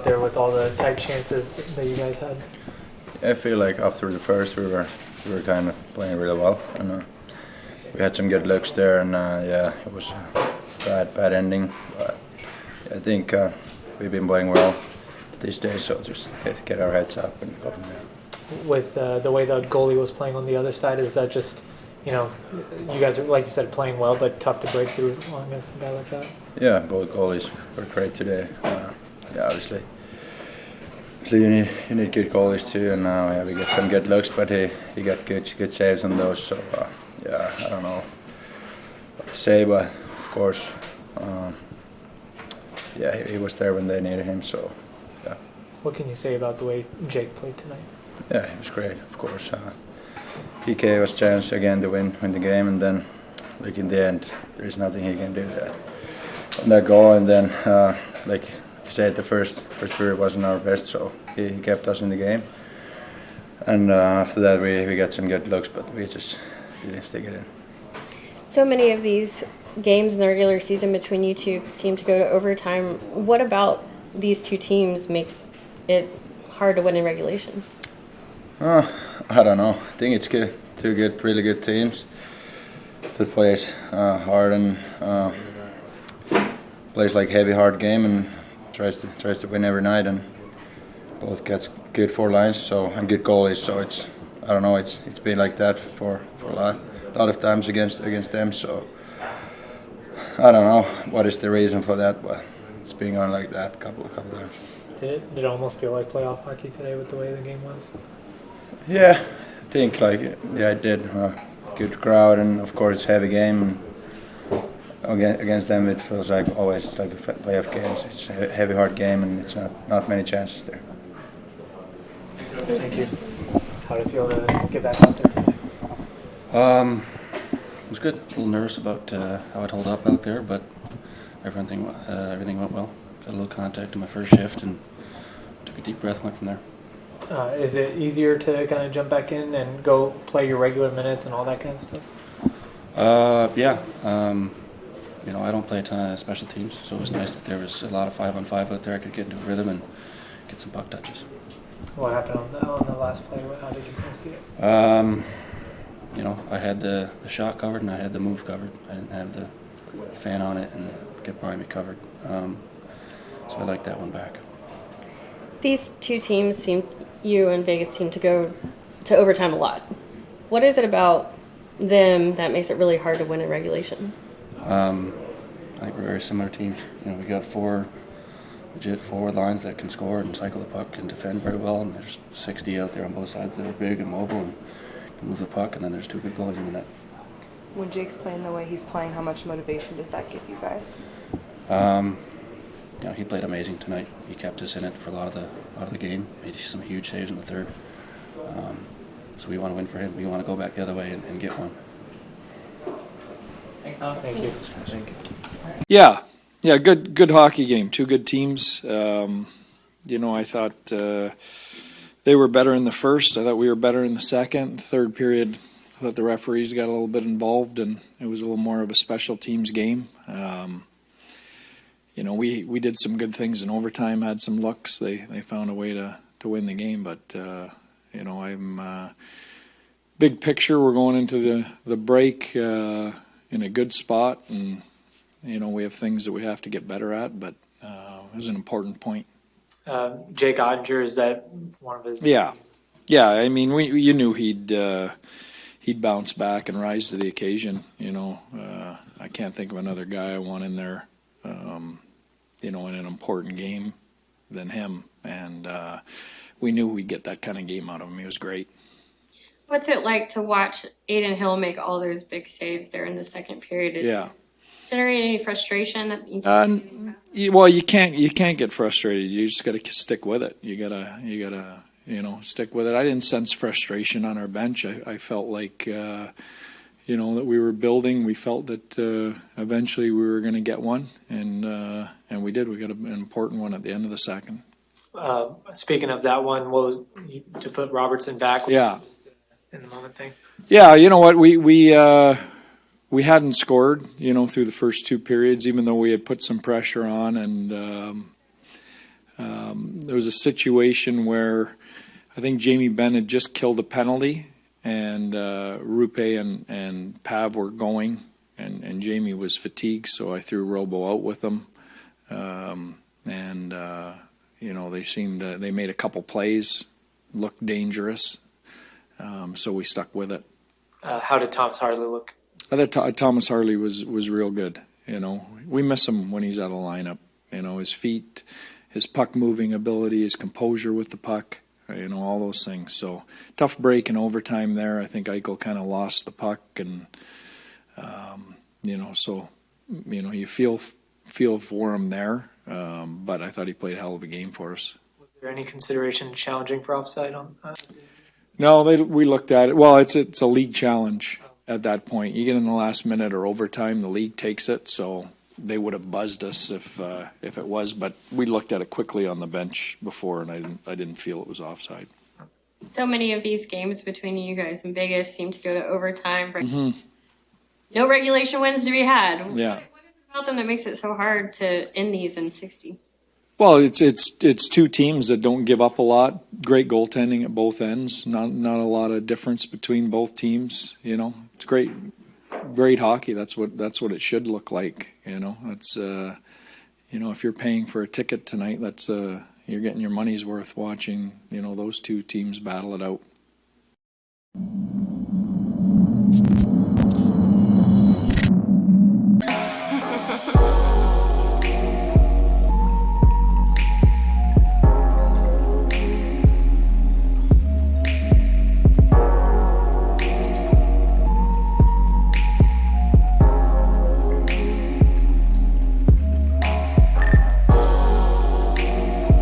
out there with all the tight chances that you guys had? I feel like after the first, we were kind of playing really well, and we had some good looks there, and yeah, it was a bad ending. But I think we've been playing well these days, so just get our heads up and go from there. With the way the goalie was playing on the other side, is that just, you know, you guys are, like you said, playing well, but tough to break through against a guy like that? Yeah, both goalies were great today. Yeah, obviously you need good goalies too, and yeah, we got some good looks, but he got good saves on those. So yeah, I don't know what to say, but of course, yeah, he was there when they needed him. So yeah. What can you say about the way Jake played tonight? Yeah, he was great, of course. He gave us a chance again to win the game, and then, like in the end, there is nothing he can do on that goal. And then, like you said, the first period wasn't our best, so he kept us in the game. And after that, we got some good looks, but we just didn't stick it in. So many of these games in the regular season between you two seem to go to overtime. What about these two teams makes it hard to win in regulation? I don't know. I think it's good. Two really good teams that plays hard and plays like heavy, hard game and tries to win every night. And both gets good four lines, and good goalies. So I don't know. It's been like that for a lot of times against them. So I don't know what is the reason for that, but it's been on like that a couple of times. Did it almost feel like playoff hockey today with the way the game was? Yeah, I think it did. Good crowd, and of course heavy game. And against them, it feels like always it's like a playoff game. It's a heavy, hard game, and it's not many chances there. Thank you. How did it feel to get back out there today? It was good. A little nervous about how I'd hold up out there, but everything went well. Got a little contact in my first shift, and took a deep breath, went from there. Is it easier to kind of jump back in and go play your regular minutes and all that kind of stuff? Yeah. You know, I don't play a ton of special teams, so it was nice that there was a lot of 5-on-5 out there. I could get into a rhythm and get some puck touches. What happened on the last play? How did you kind of see it? You know, I had the shot covered and I had the move covered. I didn't have the fan on it and get behind me covered. So I like that one back. These two teams you and Vegas seem to go to overtime a lot. What is it about them that makes it really hard to win in regulation? I think we're very similar teams. You know, we got four legit forward lines that can score and cycle the puck and defend very well, and there's 60 out there on both sides that are big and mobile and can move the puck, and then there's two good goalies in the net. When Jake's playing the way he's playing, how much motivation does that give you guys? You know, he played amazing tonight. He kept us in it for a lot of the game. Made some huge saves in the third. So we want to win for him. We want to go back the other way and get one. Thanks, Tom. Thank you. Yeah, good hockey game. Two good teams. You know, I thought they were better in the first. I thought we were better in the second. Third period, I thought the referees got a little bit involved, and it was a little more of a special teams game. You know, we did some good things in overtime, had some looks. They found a way to win the game, but you know, I'm big picture. We're going into the break in a good spot, and you know, we have things that we have to get better at, but it was an important point. Jake Ottinger, is that one of his? Yeah. I mean, you knew he'd bounce back and rise to the occasion. You know, I can't think of another guy I want in there. You know, in an important game than him, and we knew we'd get that kind of game out of him. He was great. What's it like to watch Aiden Hill make all those big saves there in the second period? Did it generate any frustration? Well, you can't get frustrated. You just got to stick with it. You gotta you know, stick with it. I didn't sense frustration on our bench. I felt like you know, that we were building. We felt that eventually we were going to get one, and we did. We got an important one at the end of the second. Speaking of that one, what was to put Robertson back? Yeah. In the moment thing. Yeah, you know what, we hadn't scored, you know, through the first two periods, even though we had put some pressure on, and There was a situation where I think Jamie Benn had just killed a penalty, and Roope and Pav were going, and Jamie was fatigued, so I threw Robo out with him. They made a couple plays, looked dangerous, so we stuck with it. How did Thomas Harley look? I thought Thomas Harley was real good. We miss him when he's out of lineup. His feet, his puck moving ability, his composure with the puck, all those things. So tough break in overtime there. I think Eichel kind of lost the puck, and you feel for him there. But I thought he played a hell of a game for us. Was there any consideration challenging for offside on? No, we looked at it. Well, it's a league challenge at that point. You get in the last minute or overtime, the league takes it. So they would have buzzed us if it was. But we looked at it quickly on the bench before, and I didn't feel it was offside. So many of these games between you guys and Vegas seem to go to overtime. Mm-hmm. No regulation wins to be had. Yeah. What is it about them that makes it so hard to end these in 60? Well, it's two teams that don't give up a lot. Great goaltending at both ends. Not a lot of difference between both teams. It's great hockey. That's what it should look like. That's if you're paying for a ticket tonight, that's you're getting your money's worth watching those two teams battle it out.